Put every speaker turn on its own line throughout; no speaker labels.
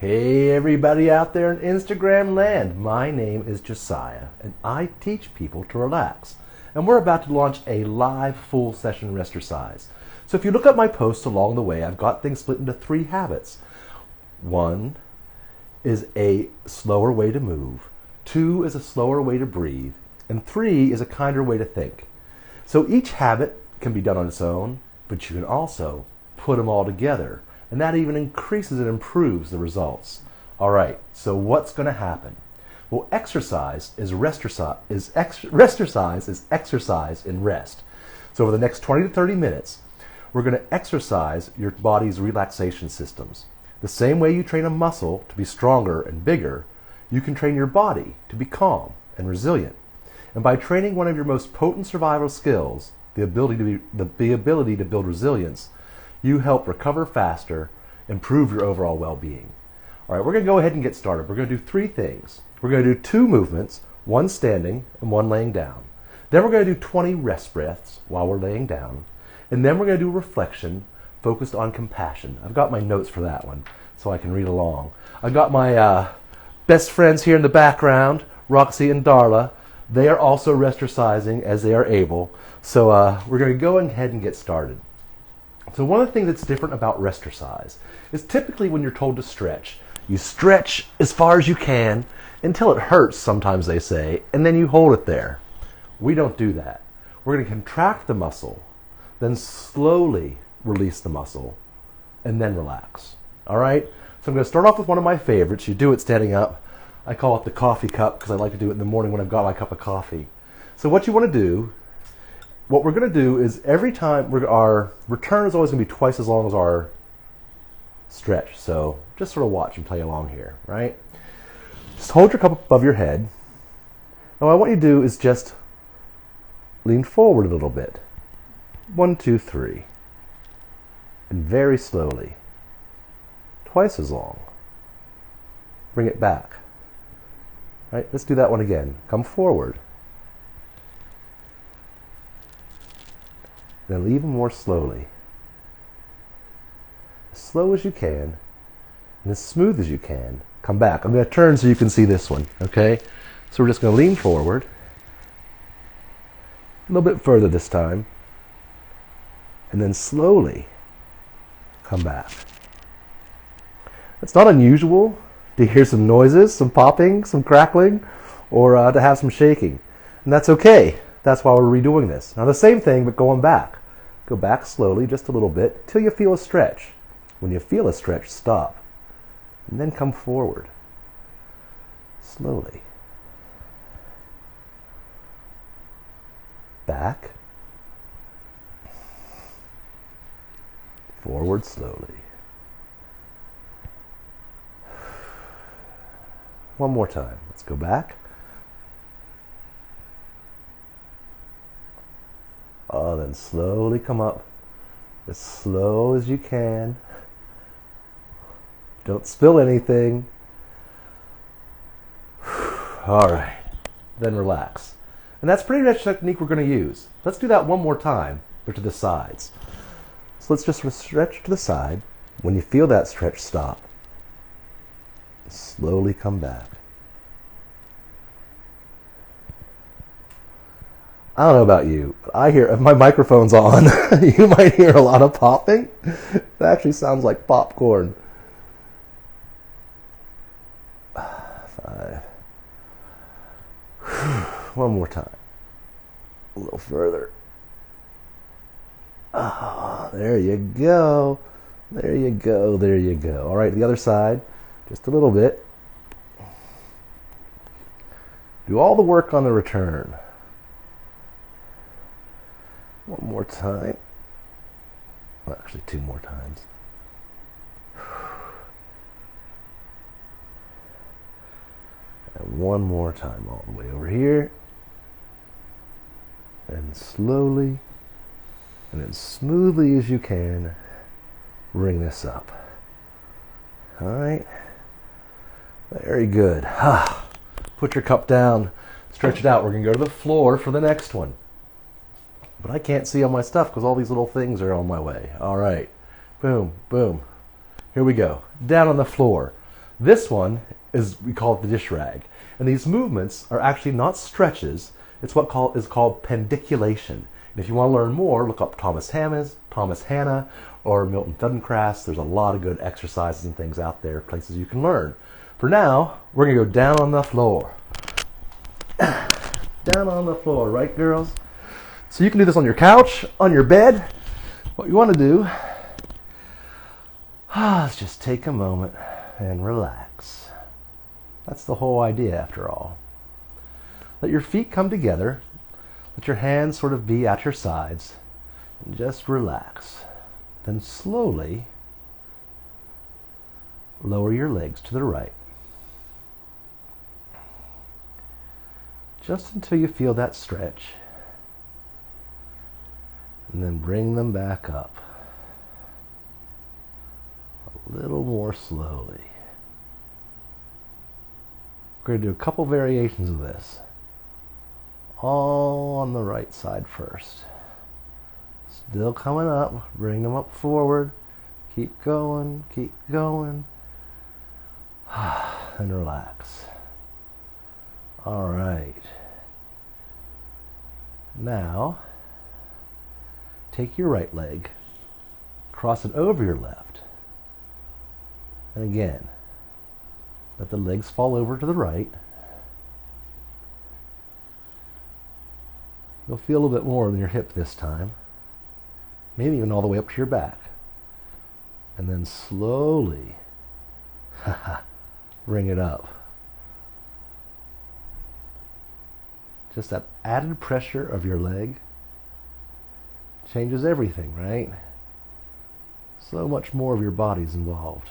Hey everybody out there in Instagram land, my name is Josiah and I teach people to relax. And we're about to launch a live full session Restercise. So if you look at my posts along the way, I've got things split into 3 habits. 1 is a slower way to move, 2 is a slower way to breathe, and 3 is a kinder way to think. So each habit can be done on its own, but you can also put them all together. And that even increases and improves the results. All right, so what's going to happen? Well, exercise is Restercise is exercise in rest. So over the next 20 to 30 minutes, we're going to exercise your body's relaxation systems. The same way you train a muscle to be stronger and bigger, you can train your body to be calm and resilient. And by training one of your most potent survival skills, the ability to build resilience, you help recover faster, improve your overall well-being. All right, we're going to go ahead and get started. We're going to do 3 things. We're going to do 2 movements, 1 standing and 1 laying down. Then we're going to do 20 rest breaths while we're laying down. And then we're going to do reflection focused on compassion. I've got my notes for that one so I can read along. I've got my best friends here in the background, Roxy and Darla. They are also Restercising as they are able. So we're going to go ahead and get started. So one of the things that's different about Restercise is typically when you're told to stretch, you stretch as far as you can until it hurts, sometimes they say, and then you hold it there. We don't do that. We're going to contract the muscle, then slowly release the muscle, and then relax. All right? So I'm going to start off with one of my favorites. You do it standing up. I call it the coffee cup because I like to do it in the morning when I've got my cup of coffee. So what you want to do, what we're going to do is every time, our return is always going to be twice as long as our stretch. So just sort of watch and play along here, right? Just hold your cup above your head. Now what I want you to do is just lean forward a little bit. 1, 2, 3. And very slowly. Twice as long. Bring it back. Right? Let's do that one again. Come forward. Then even more slowly. As slow as you can, and as smooth as you can. Come back. I'm going to turn so you can see this one, okay? So we're just going to lean forward. A little bit further this time. And then slowly come back. It's not unusual to hear some noises, some popping, some crackling, or to have some shaking. And that's okay. That's why we're redoing this. Now the same thing, but going back. Go back slowly, just a little bit, till you feel a stretch. When you feel a stretch, stop. And then come forward. Slowly. Back. Forward slowly. One more time. Let's go back. Then slowly come up, as slow as you can. Don't spill anything. All right, then relax. And that's pretty much the technique we're going to use. Let's do that one more time, but to the sides. So let's just stretch to the side. When you feel that stretch, stop. Slowly come back. I don't know about you, but I hear, if my microphone's on, you might hear a lot of popping. It actually sounds like popcorn. 5. One more time. A little further. Oh, there you go. There you go. There you go. All right, the other side. Just a little bit. Do all the work on the return. One more time. Well, actually, 2 more times. And one more time all the way over here. And slowly and as smoothly as you can, bring this up. All right. Very good. Put your cup down. Stretch it out. We're going to go to the floor for the next one. But I can't see all my stuff because all these little things are on my way. All right. Boom, boom. Here we go. Down on the floor. This one we call it the dish rag. And these movements are actually not stretches. It's what is called pendiculation. And if you want to learn more, look up Thomas Hanna, or Milton Feldenkrais. There's a lot of good exercises and things out there, places you can learn. For now, we're going to go down on the floor. Down on the floor, right, girls? So you can do this on your couch, on your bed. What you want to do is just take a moment and relax. That's the whole idea, after all. Let your feet come together. Let your hands sort of be at your sides. And just relax. Then slowly lower your legs to the right. Just until you feel that stretch. And then bring them back up. A little more slowly. We're going to do a couple variations of this. All on the right side first. Still coming up. Bring them up forward. Keep going. Keep going. And relax. All right. Now, take your right leg, cross it over your left. And again, let the legs fall over to the right. You'll feel a little bit more in your hip this time. Maybe even all the way up to your back. And then slowly bring it up. Just that added pressure of your leg changes everything, right? So much more of your body's involved.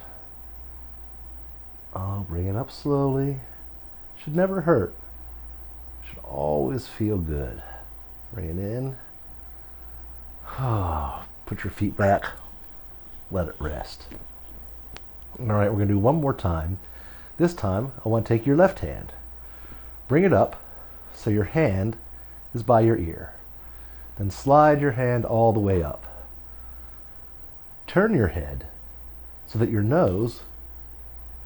Oh, bring it up slowly. Should never hurt. Should always feel good. Bring it in. Oh, put your feet back. Let it rest. All right, we're going to do one more time. This time, I want to take your left hand. Bring it up so your hand is by your ear. Then slide your hand all the way up. Turn your head so that your nose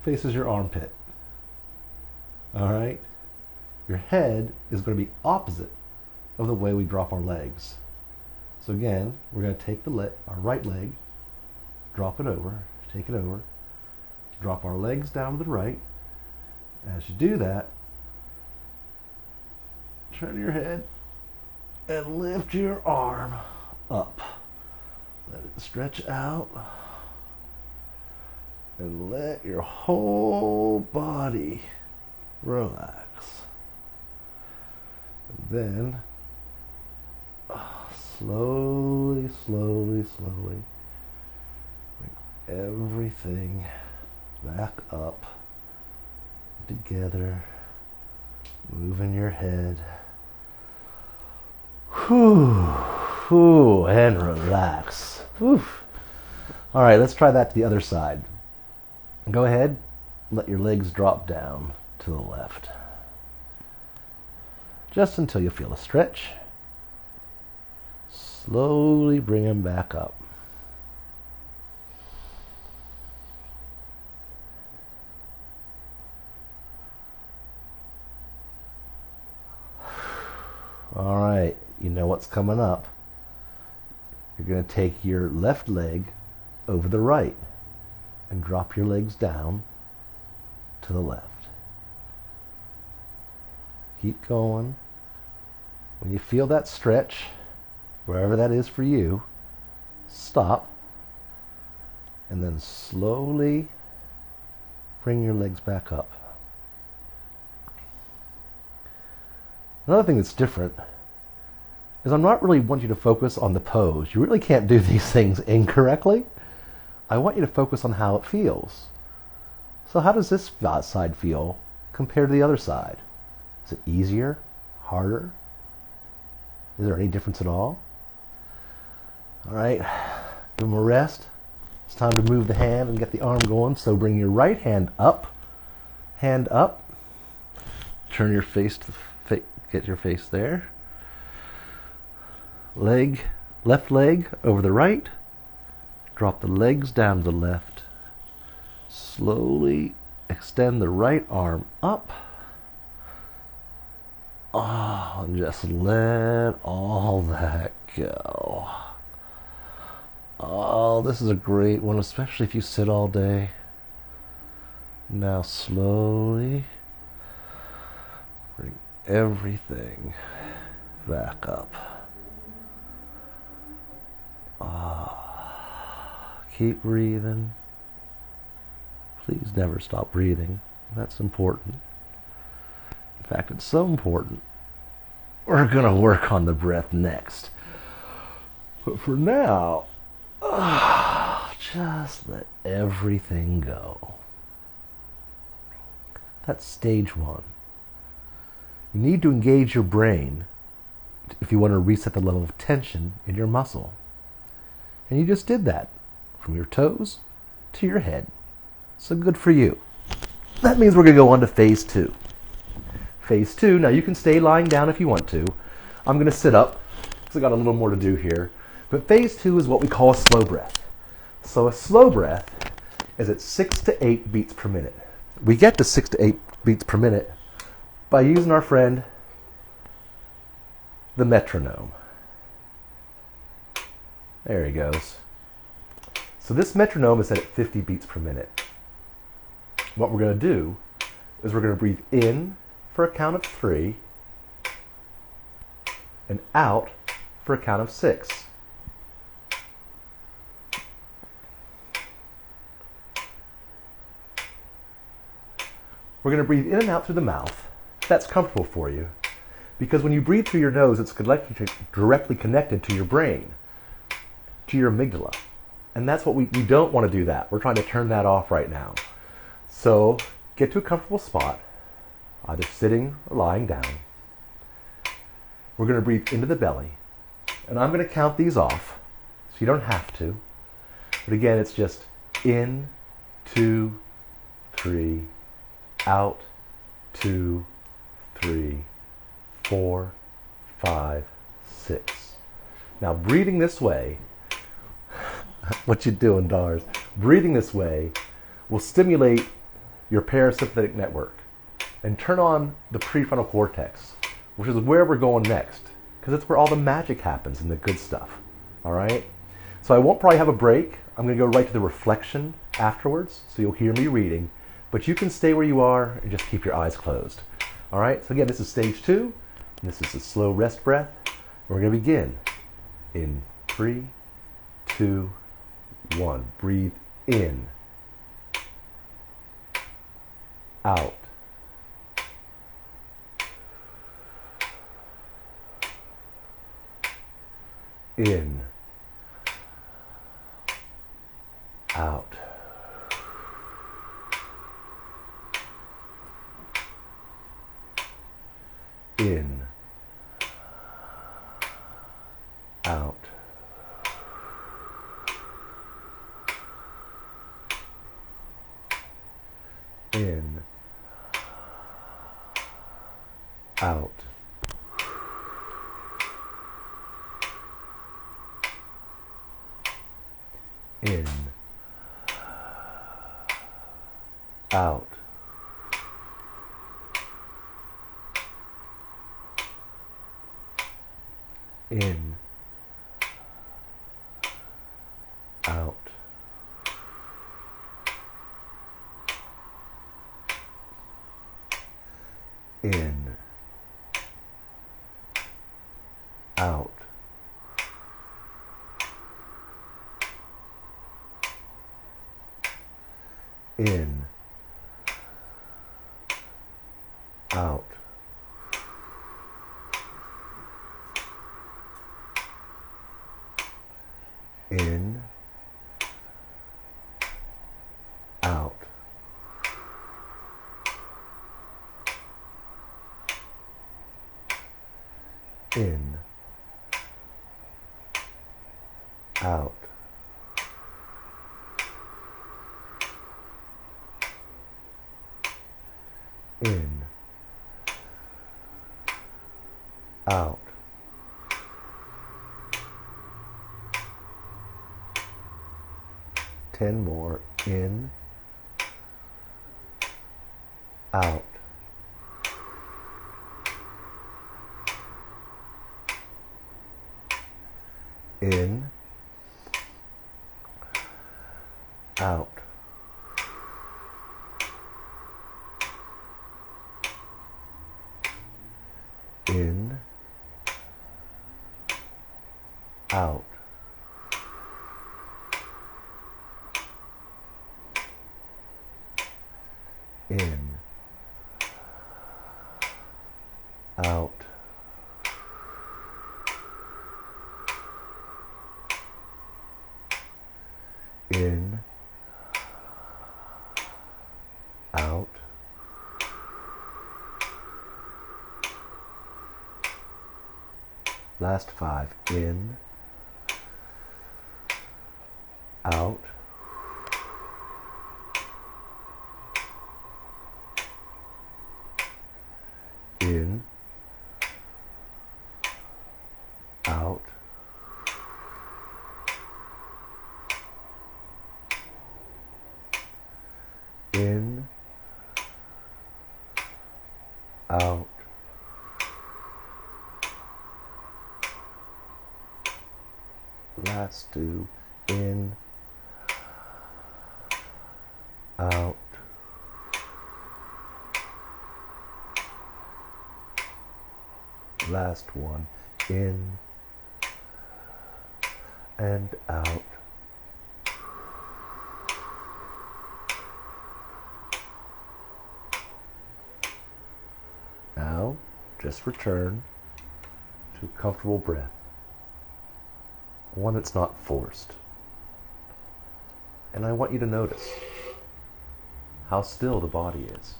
faces your armpit. All right? Your head is going to be opposite of the way we drop our legs. So again, we're going to take our right leg, drop it over, take it over, drop our legs down to the right. As you do that, turn your head and lift your arm up. Let it stretch out. And let your whole body relax. And then, slowly, slowly, slowly, bring everything back up, together, moving your head. Whew, and relax. Whew. All right, let's try that to the other side. Go ahead, let your legs drop down to the left. Just until you feel a stretch. Slowly bring them back up. All right, you know what's coming up. You're going to take your left leg over the right and drop your legs down to the left. Keep going. When you feel that stretch, wherever that is for you, stop and then slowly bring your legs back up. Another thing that's different is I'm not really wanting you to focus on the pose. You really can't do these things incorrectly. I want you to focus on how it feels. So how does this side feel compared to the other side? Is it easier? Harder? Is there any difference at all? All right, give them a rest. It's time to move the hand and get the arm going. So bring your right hand up. Turn your face to get your face there. Left leg over the right. Drop the legs down to the left. Slowly extend the right arm up. Oh, and just let all that go. Oh, this is a great one, especially if you sit all day. Now slowly bring everything back up. Keep breathing. Please never stop breathing. That's important. In fact, it's so important. We're going to work on the breath next. But for now, just let everything go. That's stage one. You need to engage your brain if you want to reset the level of tension in your muscle. And you just did that, from your toes to your head. So good for you. That means we're going to go on to phase two. Phase two, now you can stay lying down if you want to. I'm going to sit up because I've got a little more to do here. But phase two is what we call a slow breath. So a slow breath is at 6 to 8 beats per minute. We get to 6 to 8 beats per minute by using our friend, the metronome. There he goes. So this metronome is set at 50 beats per minute. What we're going to do is we're going to breathe in for a count of 3 and out for a count of 6. We're going to breathe in and out through the mouth. That's comfortable for you because when you breathe through your nose, it's directly connected to your brain, to your amygdala. And that's what we don't want to do that. We're trying to turn that off right now. So get to a comfortable spot, either sitting or lying down. We're going to breathe into the belly. And I'm going to count these off, so you don't have to. But again, it's just in, 2, 3, out, 2, 3, 4, 5, 6. Now breathing this way, what you doing, Dars? Breathing this way will stimulate your parasympathetic network and turn on the prefrontal cortex, which is where we're going next, because it's where all the magic happens and the good stuff. All right? So I won't probably have a break. I'm going to go right to the reflection afterwards, so you'll hear me reading, but you can stay where you are and just keep your eyes closed. All right? So again, this is stage 2, and this is a slow rest breath. We're going to begin in 3, 2, 1. Breathe in, out, in, out, in, out, in, out, in, out, in, out, in, out, in, out, in, out, in, out, in, out, 10 more, in, out, in, out, in, out, in, out, in, out, last 5, in, out, in, out, in, out, last 2, in, out, last 1, in, and out. Now, just return to a comfortable breath, one that's not forced. And I want you to notice how still the body is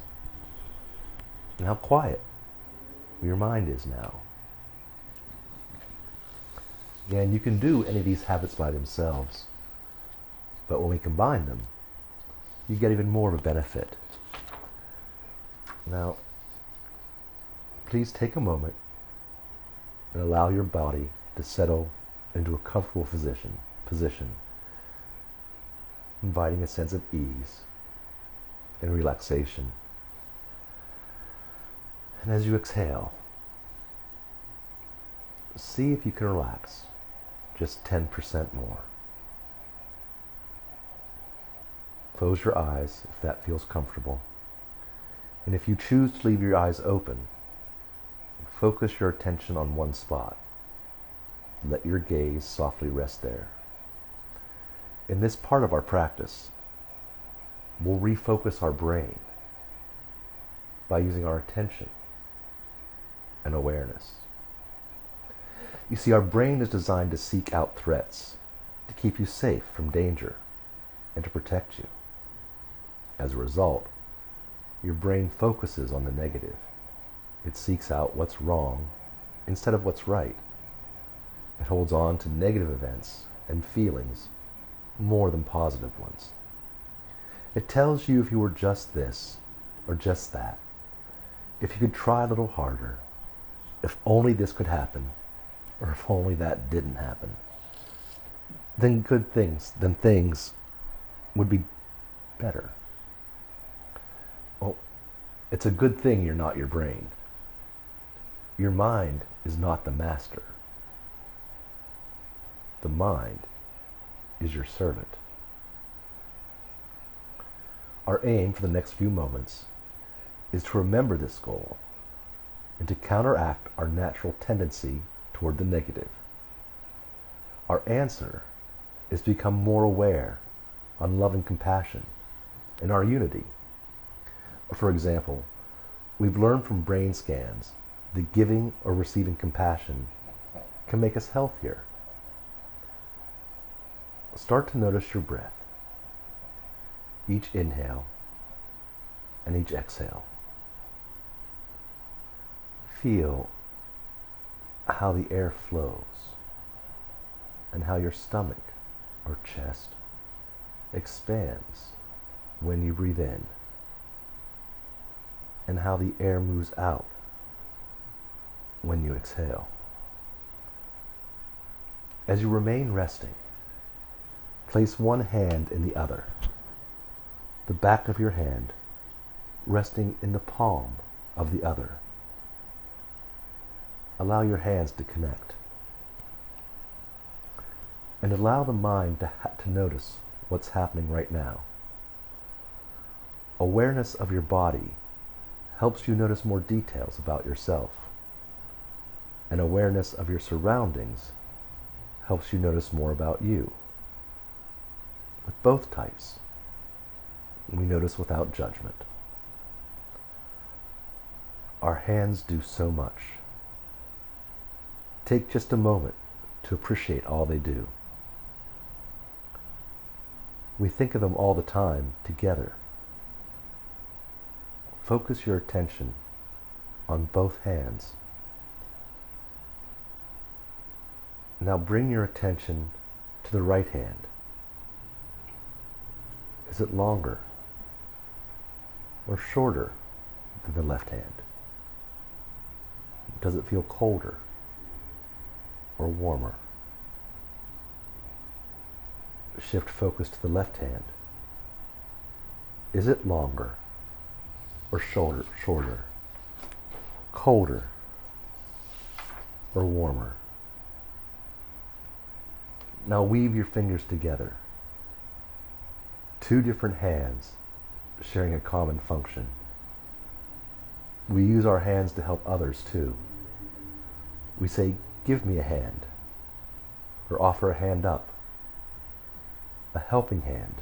and how quiet your mind is now. Again, you can do any of these habits by themselves, but when we combine them, you get even more of a benefit. Now, please take a moment and allow your body to settle into a comfortable position, inviting a sense of ease and relaxation. And as you exhale, see if you can relax just 10% more. Close your eyes if that feels comfortable. And if you choose to leave your eyes open, focus your attention on one spot. Let your gaze softly rest there. In this part of our practice, we'll refocus our brain by using our attention and awareness. You see, our brain is designed to seek out threats, to keep you safe from danger, and to protect you. As a result, your brain focuses on the negative. It seeks out what's wrong instead of what's right. It holds on to negative events and feelings more than positive ones. It tells you if you were just this or just that, if you could try a little harder, if only this could happen, or if only that didn't happen, then things would be better. Well, it's a good thing you're not your brain. Your mind is not the master. The mind is your servant. Our aim for the next few moments is to remember this goal and to counteract our natural tendency toward the negative. Our answer is to become more aware on love and compassion and our unity. For example, we've learned from brain scans that giving or receiving compassion can make us healthier. Start to notice your breath, each inhale and each exhale. Feel how the air flows and how your stomach or chest expands when you breathe in, and how the air moves out when you exhale. As you remain resting, place one hand in the other, the back of your hand resting in the palm of the other. Allow your hands to connect. And allow the mind to notice what's happening right now. Awareness of your body helps you notice more details about yourself. And awareness of your surroundings helps you notice more about you. With both types, we notice without judgment. Our hands do so much. Take just a moment to appreciate all they do. We think of them all the time together. Focus your attention on both hands. Now bring your attention to the right hand. Is it longer or shorter than the left hand? Does it feel colder or warmer? Shift focus to the left hand. Is it longer or shorter, colder or warmer? Now weave your fingers together. Two different hands sharing a common function. We use our hands to help others too. We say, "Give me a hand," or offer a hand up, a helping hand.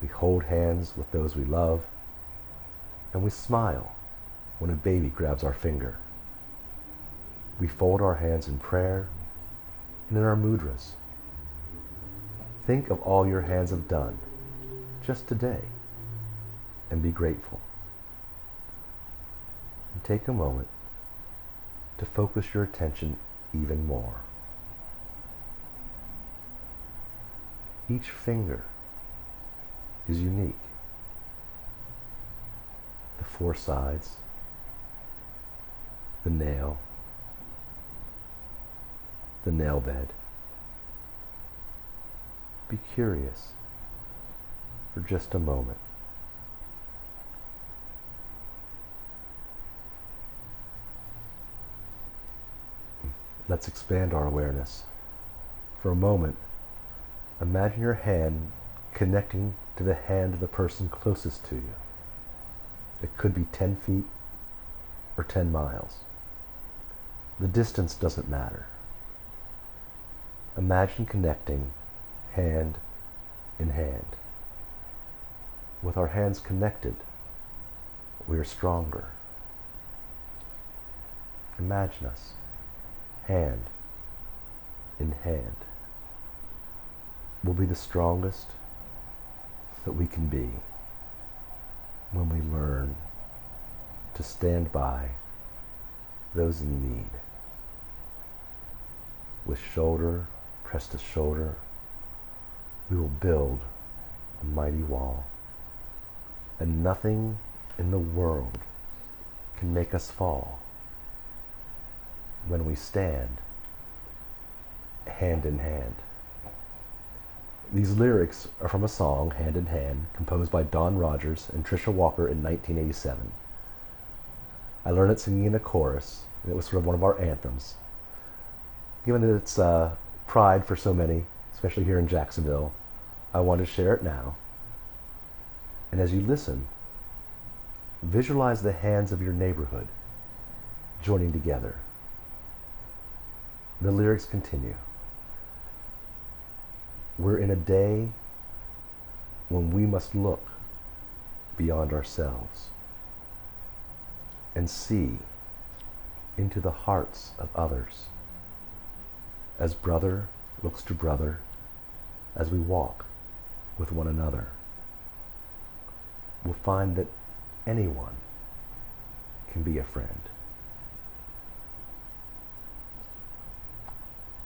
We hold hands with those we love, and we smile when a baby grabs our finger. We fold our hands in prayer and in our mudras. Think of all your hands have done just today and be grateful. And take a moment to focus your attention even more. Each finger is unique. The four sides, the nail bed. Be curious for just a moment. Let's expand our awareness. For a moment, imagine your hand connecting to the hand of the person closest to you. It could be 10 feet or 10 miles. The distance doesn't matter. Imagine connecting hand in hand. With our hands connected, we are stronger. Imagine us, hand in hand. We'll be the strongest that we can be when we learn to stand by those in need. With shoulder pressed to shoulder, we will build a mighty wall, and nothing in the world can make us fall when we stand hand in hand. These lyrics are from a song, Hand in Hand, composed by Don Rogers and Trisha Walker in 1987. I learned it singing in a chorus, and it was sort of one of our anthems. Given that it's pride for so many, especially here in Jacksonville, I want to share it now. And as you listen, visualize the hands of your neighborhood joining together. The lyrics continue. We're in a day when we must look beyond ourselves and see into the hearts of others. As brother looks to brother, as we walk with one another, we'll find that anyone can be a friend.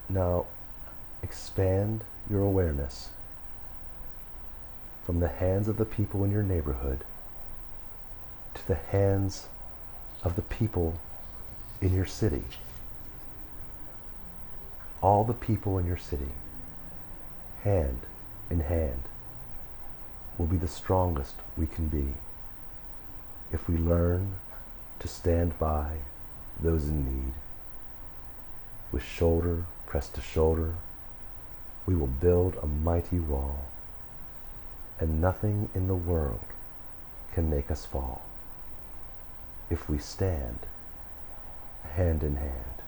Now, expand your awareness from the hands of the people in your neighborhood to the hands of the people in your city. All the people in your city, hand in hand, will be the strongest we can be. if we learn to stand by those in need, with shoulder pressed to shoulder, we will build a mighty wall, and nothing in the world can make us fall if we stand hand in hand.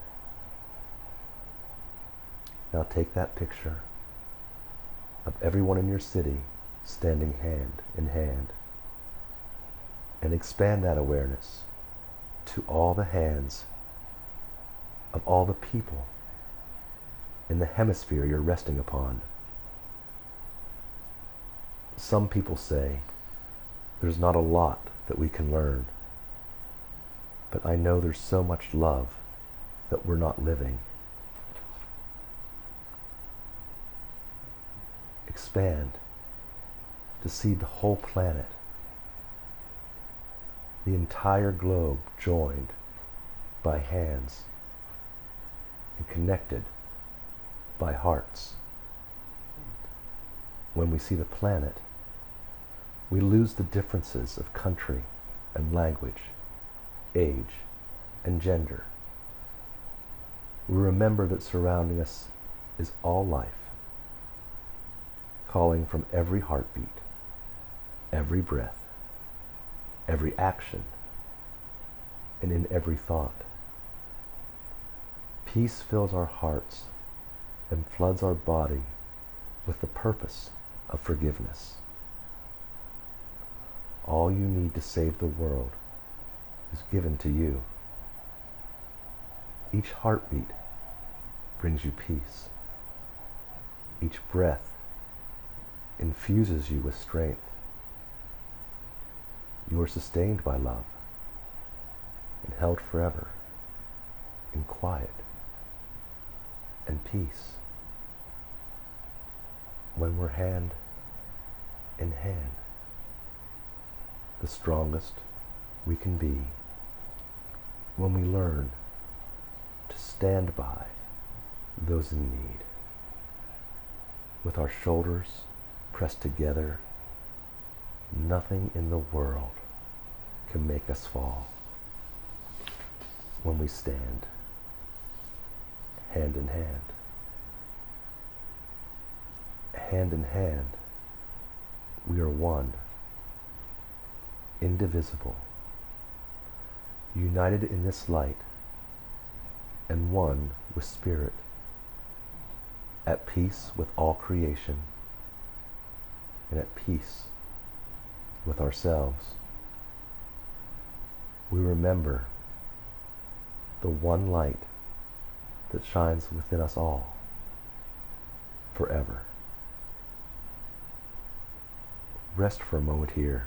Now take that picture of everyone in your city standing hand in hand, and expand that awareness to all the hands of all the people in the hemisphere you're resting upon. Some people say there's not a lot that we can learn, but I know there's so much love that we're not living. Expand to see the whole planet, the entire globe joined by hands and connected by hearts. When we see the planet, we lose the differences of country and language, age and gender. We remember that surrounding us is all life, calling from every heartbeat, every breath, every action, and in every thought. Peace fills our hearts and floods our body with the purpose of forgiveness. All you need to save the world is given to you. Each heartbeat brings you peace. Each breath infuses you with strength. You are sustained by love and held forever in quiet and peace. When we're hand in hand, the strongest we can be when we learn to stand by those in need. With our shoulders pressed together, nothing in the world can make us fall. When we stand hand in hand. Hand in hand, we are one, indivisible, united in this light, and one with spirit, at peace with all creation, and at peace with ourselves. We remember the one light that shines within us all forever. Rest for a moment here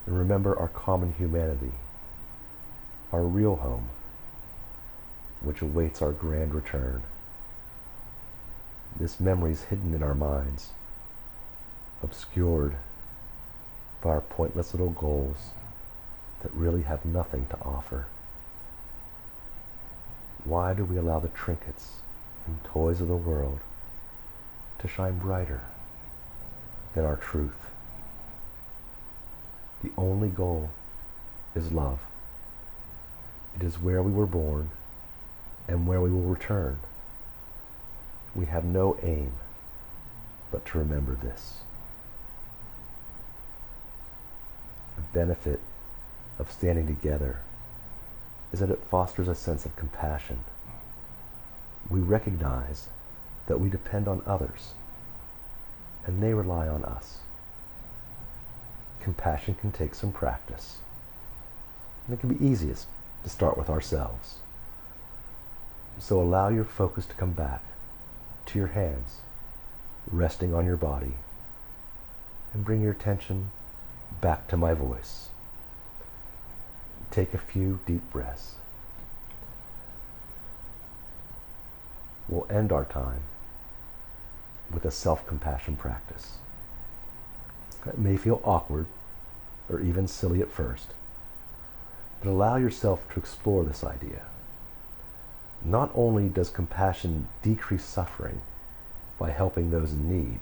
and remember our common humanity, our real home, which awaits our grand return. This memory is hidden in our minds, obscured by our pointless little goals that really have nothing to offer. Why do we allow the trinkets and toys of the world to shine brighter than our truth? The only goal is love. It is where we were born and where we will return. We have no aim but to remember this. The benefit of standing together is that it fosters a sense of compassion. We recognize that we depend on others and they rely on us. Compassion can take some practice. And it can be easiest to start with ourselves. So allow your focus to come back to your hands, resting on your body, and bring your attention back to my voice. Take a few deep breaths. We'll end our time with a self-compassion practice. It may feel awkward or even silly at first, but allow yourself to explore this idea. Not only does compassion decrease suffering by helping those in need,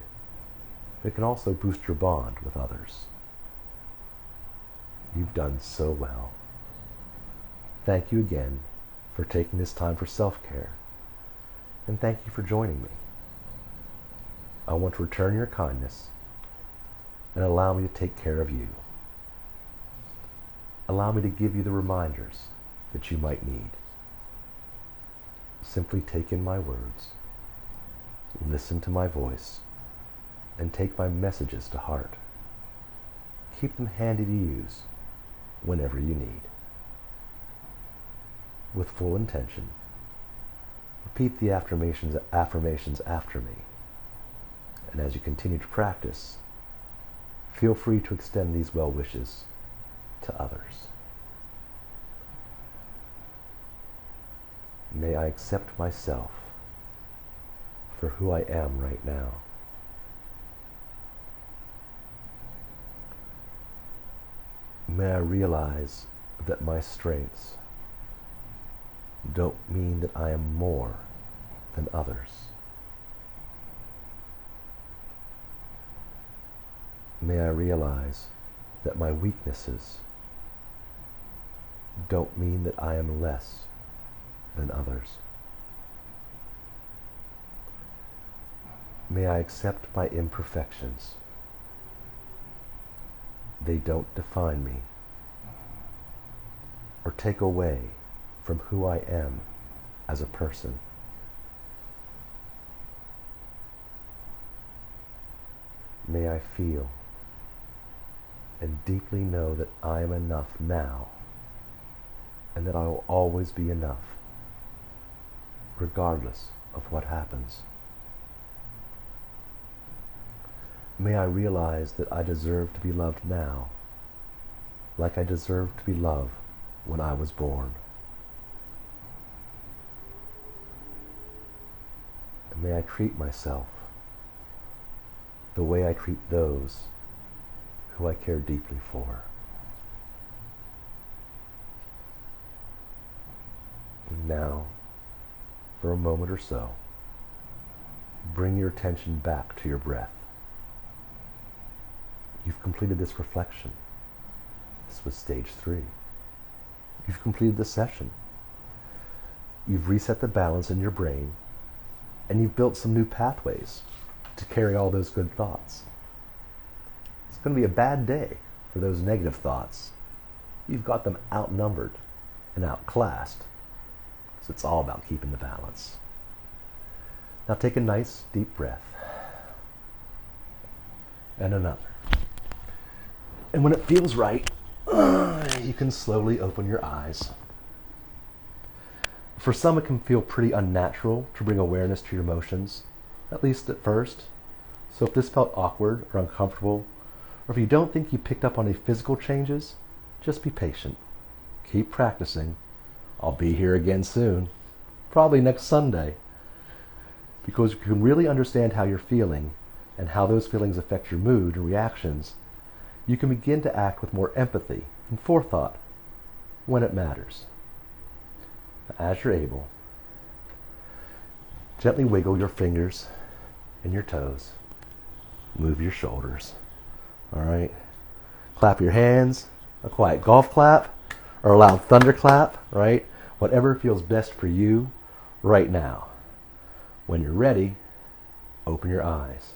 but it can also boost your bond with others. You've done so well. Thank you again for taking this time for self-care, and thank you for joining me. I want to return your kindness and allow me to take care of you. Allow me to give you the reminders that you might need. Simply take in my words, listen to my voice, and take my messages to heart. Keep them handy to use whenever you need. With full intention, repeat the affirmations after me. And as you continue to practice, feel free to extend these well wishes to others. May I accept myself for who I am right now. May I realize that my strengths don't mean that I am more than others. May I realize that my weaknesses don't mean that I am less than others. May I accept my imperfections. They don't define me or take away from who I am as a person. May I feel and deeply know that I am enough now, and that I will always be enough, regardless of what happens. May I realize that I deserve to be loved now, like I deserved to be loved when I was born. And may I treat myself the way I treat those who I care deeply for. And now, for a moment or so, bring your attention back to your breath. You've completed this reflection. This was stage 3. You've completed the session. You've reset the balance in your brain, and you've built some new pathways to carry all those good thoughts. It's going to be a bad day for those negative thoughts. You've got them outnumbered and outclassed. So it's all about keeping the balance. Now take a nice deep breath. And another. And when it feels right, you can slowly open your eyes. For some, it can feel pretty unnatural to bring awareness to your emotions, at least at first. So if this felt awkward or uncomfortable, or if you don't think you picked up on any physical changes, just be patient. Keep practicing. I'll be here again soon, probably next Sunday, because you can really understand how you're feeling and how those feelings affect your mood and reactions. You can begin to act with more empathy and forethought when it matters. As you're able, gently wiggle your fingers and your toes. Move your shoulders. All right? Clap your hands, a quiet golf clap, or a loud thunder clap, right? Whatever feels best for you right now. When you're ready, open your eyes.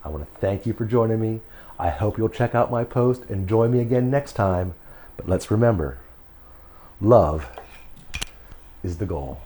I want to thank you for joining me. I hope you'll check out my post and join me again next time. But let's remember, love is the goal.